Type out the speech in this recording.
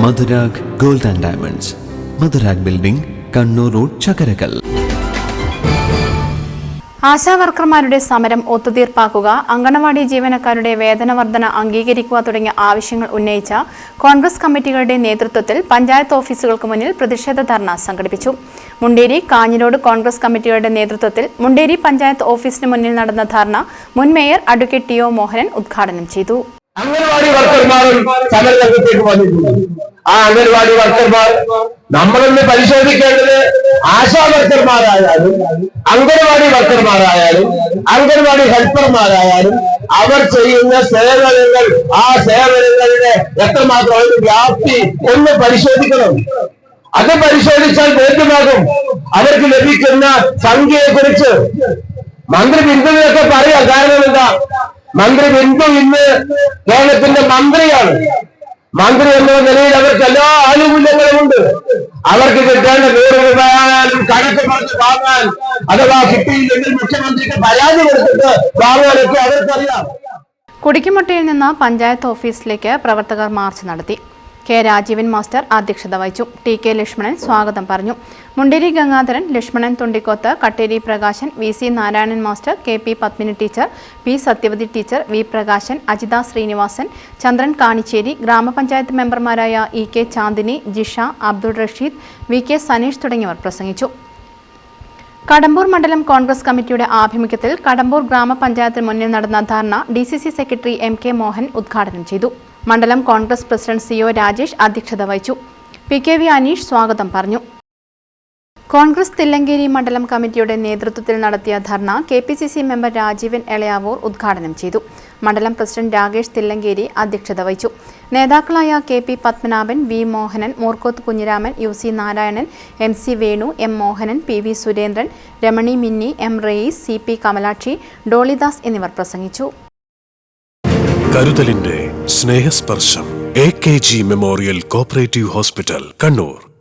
Madhurag gold and diamonds, Madhurag building, Kannur road, Chakkarakkal. ആശാവർക്കർമാരുടെ സമരം ഒത്തുതീർപ്പാക്കുക, അങ്കണവാടി ജീവനക്കാരുടെ വേതന വർധന അംഗീകരിക്കുക തുടങ്ങിയ ആവശ്യങ്ങൾ ഉന്നയിച്ച കോൺഗ്രസ് കമ്മിറ്റികളുടെ നേതൃത്വത്തിൽ പഞ്ചായത്ത് ഓഫീസുകൾക്ക് മുന്നിൽ പ്രതിഷേധ ധർണ സംഘടിപ്പിച്ചു. മുണ്ടേരി കാഞ്ഞിരോട് കോൺഗ്രസ് കമ്മിറ്റികളുടെ നേതൃത്വത്തിൽ മുണ്ടേരി പഞ്ചായത്ത് ഓഫീസിന് മുന്നിൽ നടന്ന ധർണ മുൻ mayor advocate T O Mohanan ഉദ്ഘാടനം ചെയ്തു. അംഗൻവാടി വർക്കർമാരും സമരരംഗത്തേക്ക് വന്നിട്ടുണ്ട്. ആ അംഗൻവാടി വർക്കർമാർ നമ്മളൊന്ന് പരിശോധിക്കേണ്ടത് ആശാ വർക്കർമാരായാലും അംഗൻവാടി വർക്കർമാരായാലും അംഗൻവാടി ഹെൽപ്പർമാരായാലും അവർ ചെയ്യുന്ന സേവനങ്ങൾ, ആ സേവനങ്ങളുടെ എത്രമാത്രം വ്യാപ്തി ഒന്ന് പരിശോധിക്കണം. അത് പരിശോധിച്ചാൽ ബോധ്യമാകും അവർക്ക് ലഭിക്കുന്ന സംഖ്യയെ കുറിച്ച്. മന്ത്രി ബിന്ദുവിനൊക്കെ പറയാം. കാരണം എന്താ? മന്ത്രി ബിന്ദു ഇന്ന് കേരളത്തിന്റെ മന്ത്രിയാണ്. മന്ത്രി എന്ന നിലയിൽ അവർക്ക് എല്ലാ ആനുകൂല്യങ്ങളും ഉണ്ട്. അവർക്ക് കിട്ടേണ്ട 100 രൂപയായാലും കണക്ക് പറഞ്ഞ് വാങ്ങാൻ, അഥവാ കിട്ടിയില്ലെങ്കിൽ മുഖ്യമന്ത്രിക്ക് പരാതി കൊടുത്തിട്ട് വാങ്ങാനൊക്കെ അവർക്കറിയാം. കുടിക്കുമുട്ടയിൽ നിന്ന് പഞ്ചായത്ത് ഓഫീസിലേക്ക് പ്രവർത്തകർ മാർച്ച് നടത്തി. കെ രാജീവൻ മാസ്റ്റർ അധ്യക്ഷത വഹിച്ചു. ടി കെ ലക്ഷ്മണൻ സ്വാഗതം പറഞ്ഞു. Munderi Gangadharan, Lakshmanan Thundikoth, Katteri Prakashan, V C Narayanan master, K P Padmini teacher, P Sathyavathi teacher, V Prakashan, Ajitha Sreenivasan, Chandran Kanicheri, ഗ്രാമപഞ്ചായത്ത് മെമ്പർമാരായ E K Chandini, Jisha, Abdul Rasheed, V K Saneesh തുടങ്ങിയവർ പ്രസംഗിച്ചു. കടമ്പൂർ മണ്ഡലം കോൺഗ്രസ് കമ്മിറ്റിയുടെ ആഭിമുഖ്യത്തിൽ കടമ്പൂർ ഗ്രാമപഞ്ചായത്തിന് മുന്നിൽ നടന്ന dharna DCC secretary M K Mohan ഉദ്ഘാടനം ചെയ്തു. മണ്ഡലം കോൺഗ്രസ് പ്രസിഡന്റ് CO രാജേഷ് അധ്യക്ഷത വഹിച്ചു. PKV അനീഷ് സ്വാഗതം പറഞ്ഞു. കോൺഗ്രസ് തില്ലങ്കേരി മണ്ഡലം കമ്മിറ്റിയുടെ നേതൃത്വത്തിൽ നടത്തിയ ധർണ KPCC മെമ്പർ രാജീവൻ എളയാവൂർ ഉദ്ഘാടനം ചെയ്തു. മണ്ഡലം പ്രസിഡന്റ് രാകേഷ് തില്ലങ്കേരി അധ്യക്ഷത വഹിച്ചു. നേതാക്കളായ KP Padmanabhan, V Mohanan, Moorkoth Kunhiraman, UC Narayanan, MC Venu, M Mohanan, PV Surendran, Ramani Minni, M Rayees, CP Kamalakshi, Dollydas എന്നിവർ പ്രസംഗിച്ചു. കരുതലിന്റെ സ്നേഹസ്പർശം AKG memorial cooperative hospital, Kannur.